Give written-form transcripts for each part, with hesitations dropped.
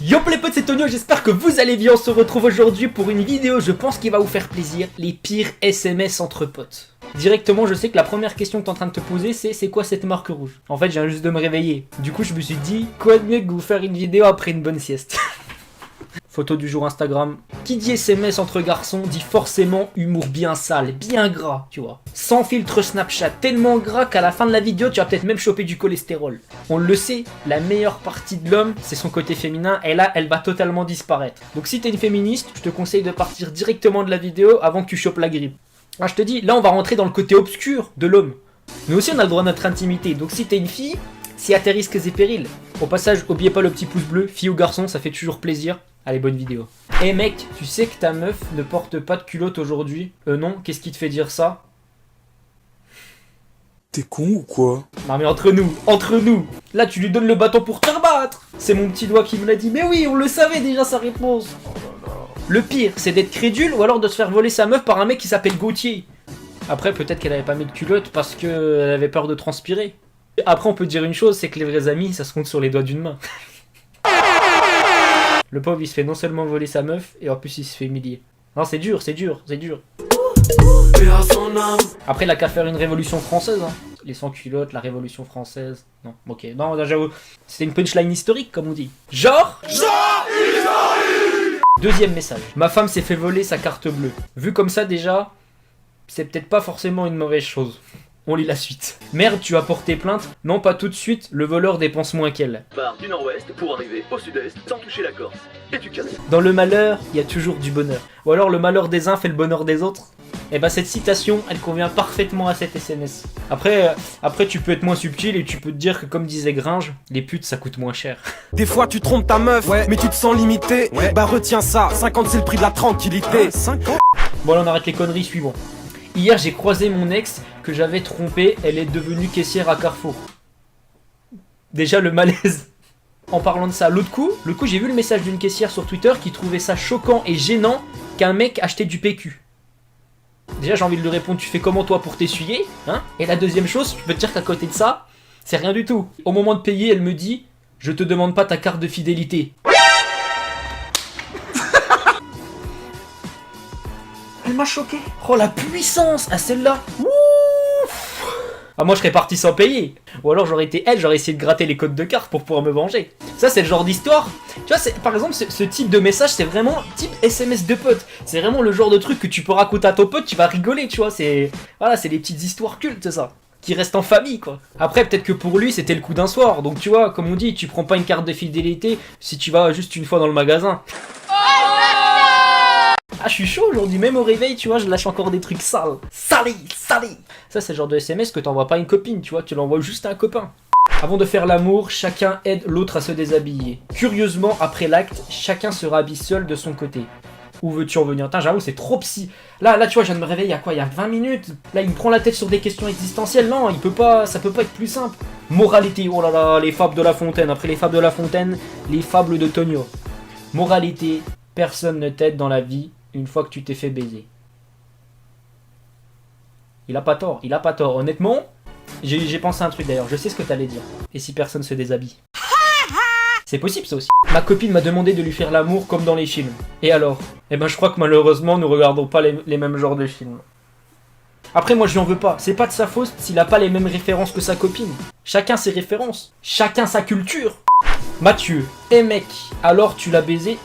Yo les potes, c'est Tonio, j'espère que vous allez bien. On se retrouve aujourd'hui pour une vidéo, je pense qu'il va vous faire plaisir. Les pires SMS entre potes. Directement, je sais que la première question que t'es en train de te poser, c'est quoi cette marque rouge? En fait, je viens juste de me réveiller. Du coup, je me suis dit, quoi de mieux que vous faire une vidéo après une bonne sieste. Photo du jour Instagram. Qui dit SMS entre garçons dit forcément humour bien sale, bien gras, tu vois. Sans filtre Snapchat, tellement gras qu'à la fin de la vidéo, tu vas peut-être même choper du cholestérol. On le sait, la meilleure partie de l'homme, c'est son côté féminin, et là, elle va totalement disparaître. Donc si t'es une féministe, je te conseille de partir directement de la vidéo avant que tu chopes la grippe. Ah, je te dis, là, on va rentrer dans le côté obscur de l'homme. Nous aussi, on a le droit à notre intimité, donc si t'es une fille, c'est à tes risques et périls. Au passage, oubliez pas le petit pouce bleu, fille ou garçon, ça fait toujours plaisir. Allez, bonne vidéo. Eh mec, tu sais que ta meuf ne porte pas de culotte aujourd'hui? Non, qu'est-ce qui te fait dire ça? T'es con ou quoi? Non mais entre nous, là tu lui donnes le bâton pour te rebattre. C'est mon petit doigt qui me l'a dit, mais oui, on le savait déjà sa réponse. Le pire, c'est d'être crédule ou alors de se faire voler sa meuf par un mec qui s'appelle Gauthier. Après, peut-être qu'elle avait pas mis de culotte parce qu'elle avait peur de transpirer. Après, on peut dire une chose, c'est que les vrais amis, ça se compte sur les doigts d'une main. Le pauvre, il se fait non seulement voler sa meuf, et en plus, il se fait humilier. Non, c'est dur. Après, il a qu'à faire une révolution française, hein. Les sans-culottes, la révolution française. Non, ok. Non, là, j'avoue, c'était une punchline historique, comme on dit. Genre Deuxième message. Ma femme s'est fait voler sa carte bleue. Vu comme ça, déjà, c'est peut-être pas forcément une mauvaise chose. On lit la suite. Merde, tu as porté plainte? Non, pas tout de suite, le voleur dépense moins qu'elle. Part du nord-ouest pour arriver au sud-est sans toucher la Corse. Et tu casses. Dans le malheur, il y a toujours du bonheur. Ou alors le malheur des uns fait le bonheur des autres. Et bah cette citation, elle convient parfaitement à cet SMS. Après tu peux être moins subtil et tu peux te dire que comme disait Gringe, les putes ça coûte moins cher. Des fois tu trompes ta meuf, ouais, mais tu te sens limité, ouais. Bah retiens ça, 50 c'est le prix de la tranquillité. 50. Bon là on arrête les conneries, suivant. Hier j'ai croisé mon ex que j'avais trompé, elle est devenue caissière à Carrefour. Déjà le malaise. En parlant de ça, l'autre coup j'ai vu le message d'une caissière sur Twitter qui trouvait ça choquant et gênant qu'un mec achetait du PQ. Déjà j'ai envie de lui répondre, tu fais comment toi pour t'essuyer, hein? Et la deuxième chose, je peux te dire qu'à côté de ça, c'est rien du tout. Au moment de payer, elle me dit, je te demande pas ta carte de fidélité. Elle m'a choqué. Oh la puissance à celle-là. Ah moi je serais parti sans payer. Ou alors j'aurais été elle, j'aurais essayé de gratter les codes de carte pour pouvoir me venger. Ça c'est le genre d'histoire. Tu vois, par exemple ce type de message c'est vraiment type SMS de pote. C'est vraiment le genre de truc que tu peux raconter à ton pote, tu vas rigoler, tu vois. Voilà, c'est des petites histoires cultes ça. Qui restent en famille quoi. Après peut-être que pour lui c'était le coup d'un soir. Donc tu vois, comme on dit, tu prends pas une carte de fidélité si tu vas juste une fois dans le magasin. Ah, je suis chaud aujourd'hui, même au réveil, tu vois, je lâche encore des trucs sales. Salés. Ça, c'est le genre de SMS que t'envoies pas à une copine, tu vois, tu l'envoies juste à un copain. Avant de faire l'amour, chacun aide l'autre à se déshabiller. Curieusement, après l'acte, chacun se rhabille seul de son côté. Où veux-tu en venir? J'avoue, c'est trop psy. Là, tu vois, je viens de me réveiller, il y a 20 minutes. Là, il me prend la tête sur des questions existentielles. Non, ça peut pas être plus simple. Moralité, oh là là, les fables de La Fontaine. Après les fables de La Fontaine, les fables de Tonio. Moralité, personne ne t'aide dans la vie une fois que tu t'es fait baiser. Il a pas tort. Honnêtement, j'ai pensé à un truc d'ailleurs, je sais ce que t'allais dire. Et si personne se déshabille? C'est possible ça aussi. Ma copine m'a demandé de lui faire l'amour comme dans les films. Et alors? Eh ben je crois que malheureusement nous regardons pas les mêmes genres de films. Après moi je lui en veux pas, c'est pas de sa faute s'il a pas les mêmes références que sa copine. Chacun ses références, chacun sa culture. Mathieu, mec, alors tu l'as baisé?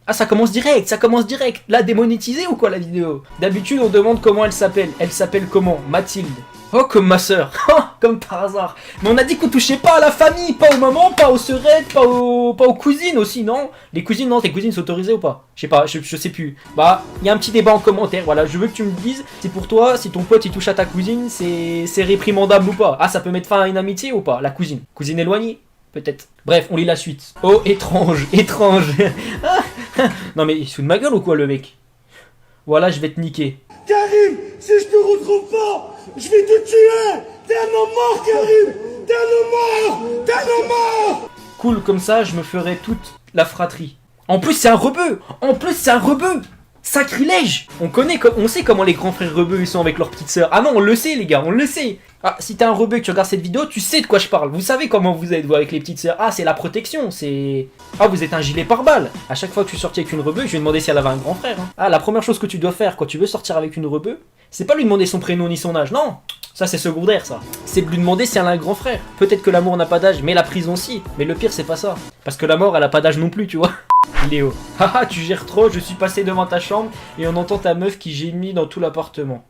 Ah ça commence direct. Là démonétisé ou quoi la vidéo? D'habitude on demande comment elle s'appelle. Elle s'appelle comment? Mathilde. Oh comme ma soeur. Comme par hasard. Mais on a dit qu'on touchait pas à la famille, pas aux mamans, pas aux sœurettes, pas aux cousines aussi, non? Les cousines, non, tes cousines sont autorisées ou pas? Je sais pas, je sais plus. Bah, il y a un petit débat en commentaire, voilà, je veux que tu me dises si pour toi, si ton pote il touche à ta cousine, c'est réprimandable ou pas? Ah ça peut mettre fin à une amitié ou pas? La cousine. Cousine éloignée? Peut-être. Bref, on lit la suite. Oh, étrange. Non mais il se fout de ma gueule ou quoi le mec? Voilà, je vais te niquer. Karim, si je te retrouve pas, je vais te tuer. T'es un homme mort, Karim. T'es un homme mort. Cool, comme ça, je me ferai toute la fratrie. En plus, c'est un rebeu. Sacrilège! On sait comment les grands frères rebeux ils sont avec leurs petites sœurs. Ah non, on le sait les gars, on le sait. Ah, si t'es un rebeu et que tu regardes cette vidéo, tu sais de quoi je parle. Vous savez comment vous êtes vous avec les petites sœurs. Ah, c'est la protection, c'est... Ah, vous êtes un gilet pare-balles. À chaque fois que je suis sorti avec une rebeu, je lui ai demandé si elle avait un grand frère. Hein. Ah, la première chose que tu dois faire quand tu veux sortir avec une rebeu, c'est pas lui demander son prénom ni son âge, non. Ça c'est secondaire ça. C'est de lui demander si elle a un grand frère. Peut-être que l'amour n'a pas d'âge, mais la prison si. Mais le pire c'est pas ça. Parce que la mort elle a pas d'âge non plus, tu vois. Léo. Haha, tu gères trop, je suis passé devant ta chambre et on entend ta meuf qui gémit dans tout l'appartement.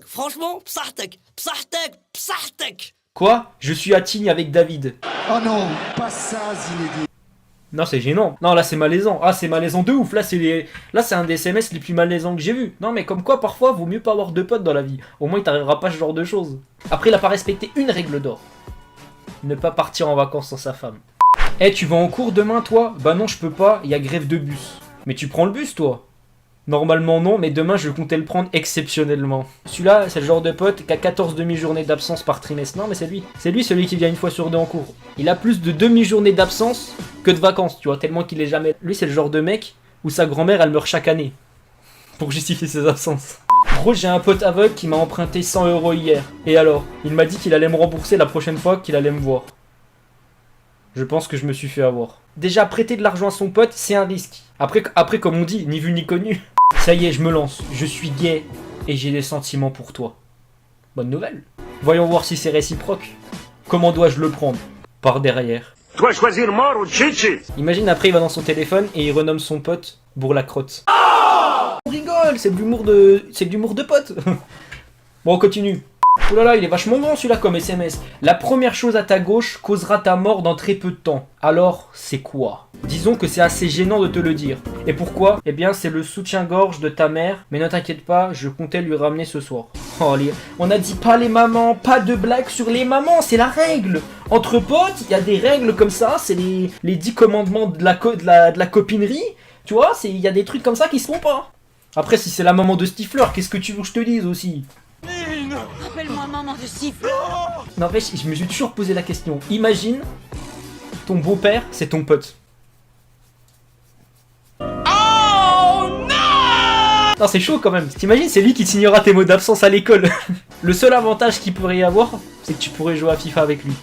Franchement, psartek. Quoi? Je suis à Tignes avec David. Oh non, pas ça, Zinedine. Non, c'est gênant. Non, là, c'est malaisant. Ah, c'est malaisant de ouf. Là, c'est un des SMS les plus malaisants que j'ai vu. Non, mais comme quoi, parfois, vaut mieux pas avoir de potes dans la vie. Au moins, il t'arrivera pas ce genre de choses. Après, il a pas respecté une règle d'or. Ne pas partir en vacances sans sa femme. Eh, tu vas en cours demain, toi? Bah non, je peux pas. Il y a grève de bus. Mais tu prends le bus, toi? Normalement non, mais demain je comptais le prendre exceptionnellement. Celui-là, c'est le genre de pote qui a 14 demi-journées d'absence par trimestre. Non mais c'est lui. C'est lui celui qui vient une fois sur deux en cours. Il a plus de demi-journées d'absence que de vacances, tu vois, tellement qu'il est jamais... Lui c'est le genre de mec où sa grand-mère elle meurt chaque année. Pour justifier ses absences. Gros, j'ai un pote aveugle qui m'a emprunté 100 € hier. Et alors? Il m'a dit qu'il allait me rembourser la prochaine fois qu'il allait me voir. Je pense que je me suis fait avoir. Déjà, prêter de l'argent à son pote, c'est un risque. Après, comme on dit, ni vu ni connu. Ça y est, je me lance. Je suis gay et j'ai des sentiments pour toi. Bonne nouvelle. Voyons voir si c'est réciproque. Comment dois-je le prendre? Par derrière. Toi choisir mort ou chichi. Imagine après, il va dans son téléphone et il renomme son pote Bourlacrotte. On rigole, c'est de l'humour de pote. Bon, on continue. Oh là là, il est vachement grand celui-là comme SMS. La première chose à ta gauche causera ta mort dans très peu de temps. Alors, c'est quoi? Disons que c'est assez gênant de te le dire. Et pourquoi? Eh bien, c'est le soutien-gorge de ta mère. Mais ne t'inquiète pas, je comptais lui ramener ce soir. Oh, on a dit pas les mamans, pas de blagues sur les mamans, c'est la règle. Entre potes, il y a des règles comme ça, c'est les 10 commandements de la copinerie. Tu vois, il y a des trucs comme ça qui se font pas. Après, si c'est la maman de Stifler, qu'est-ce que tu veux que je te dise aussi? Appelle-moi maman de Stifler. Non, mais je me suis toujours posé la question. Imagine, ton beau-père, c'est ton pote. Oh non! Non, c'est chaud quand même. T'imagines, c'est lui qui te signera tes mots d'absence à l'école. Le seul avantage qu'il pourrait y avoir, c'est que tu pourrais jouer à FIFA avec lui.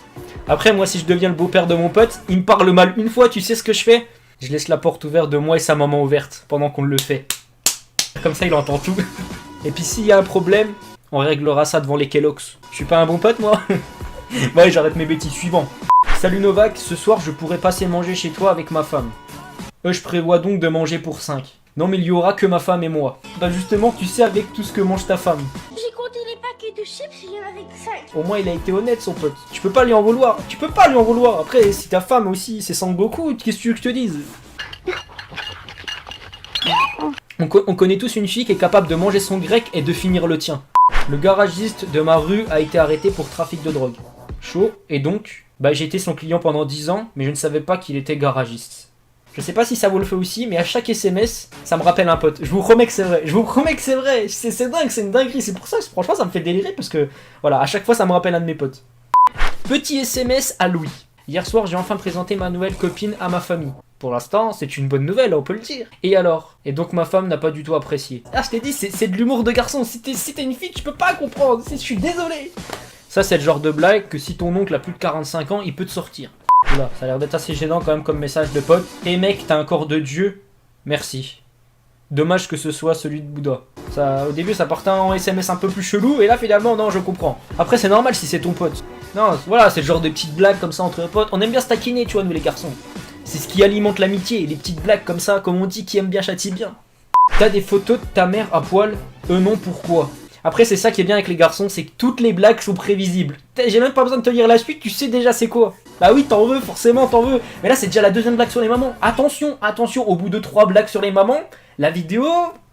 Après, moi, si je deviens le beau-père de mon pote, il me parle mal une fois, tu sais ce que je fais? Je laisse la porte ouverte de moi et sa maman ouverte pendant qu'on le fait. Comme ça, il entend tout. Et puis, s'il y a un problème, on réglera ça devant les Kellogg's. Je suis pas un bon pote, moi? Ouais, j'arrête mes bêtises. Suivant. Salut Novak, ce soir, je pourrais passer manger chez toi avec ma femme. Je prévois donc de manger pour 5. Non, mais il y aura que ma femme et moi. Bah justement, tu sais avec tout ce que mange ta femme. J'ai compté les paquets de chips, il y en avait que 5. Au moins, il a été honnête, son pote. Tu peux pas lui en vouloir. Tu peux pas lui en vouloir. Après, si ta femme aussi, c'est Sangoku, qu'est-ce que tu veux que je te dise? On connaît tous une fille qui est capable de manger son grec et de finir le tien. Le garagiste de ma rue a été arrêté pour trafic de drogue. Chaud. Et donc, bah j'ai été son client pendant 10 ans, mais je ne savais pas qu'il était garagiste. Je sais pas si ça vous le fait aussi, mais à chaque SMS, ça me rappelle un pote. Je vous promets que c'est vrai. Je vous promets que c'est vrai. C'est dingue, c'est une dinguerie. C'est pour ça que franchement, ça me fait délirer parce que, voilà, à chaque fois, ça me rappelle un de mes potes. Petit SMS à Louis. Hier soir, j'ai enfin présenté ma nouvelle copine à ma famille. Pour l'instant, c'est une bonne nouvelle, on peut le dire. Et alors? Et donc ma femme n'a pas du tout apprécié. Ah, je t'ai dit, c'est de l'humour de garçon. Si t'es une fille, tu peux pas comprendre. Je suis désolé. Ça, c'est le genre de blague que si ton oncle a plus de 45 ans, il peut te sortir. Oula, ça a l'air d'être assez gênant quand même comme message de pote. Eh mec, t'as un corps de Dieu? Merci. Dommage que ce soit celui de Bouddha. Ça, au début, ça partait en SMS un peu plus chelou, et là, finalement, non, je comprends. Après, c'est normal si c'est ton pote. Non, voilà, c'est le genre de petites blagues comme ça entre potes. On aime bien se taquiner, tu vois, nous les garçons. C'est ce qui alimente l'amitié, les petites blagues comme ça, comme on dit, qui aime bien châtie bien. T'as des photos de ta mère à poil? Non, pourquoi? Après, c'est ça qui est bien avec les garçons, c'est que toutes les blagues sont prévisibles. J'ai même pas besoin de te lire la suite, tu sais déjà c'est quoi. Bah oui, t'en veux, forcément t'en veux. Mais là, c'est déjà la deuxième blague sur les mamans. Attention, attention, au bout de 3 blagues sur les mamans, la vidéo,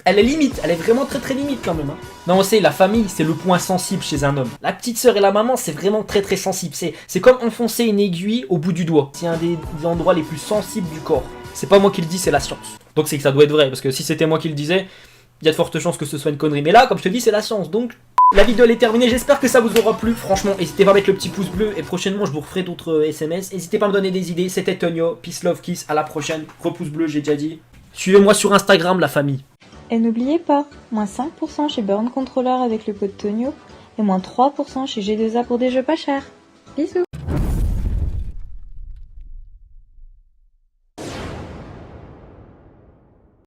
elle est limite. Elle est vraiment très très limite quand même. Hein. Non, on sait, la famille, c'est le point sensible chez un homme. La petite sœur et la maman, c'est vraiment très très sensible. C'est comme enfoncer une aiguille au bout du doigt. C'est un des endroits les plus sensibles du corps. C'est pas moi qui le dis, c'est la science. Donc c'est que ça doit être vrai, parce que si c'était moi qui le disais, il y a de fortes chances que ce soit une connerie. Mais là, comme je te dis, c'est la science. Donc, la vidéo elle est terminée. J'espère que ça vous aura plu. Franchement, n'hésitez pas à mettre le petit pouce bleu. Et prochainement, je vous referai d'autres SMS. N'hésitez pas à me donner des idées. C'était Tonio. Peace, love, kiss. À la prochaine. Repouce bleu, j'ai déjà dit. Suivez-moi sur Instagram, la famille. Et n'oubliez pas, moins 5% chez Burn Controller avec le code Tonio et moins 3% chez G2A pour des jeux pas chers. Bisous.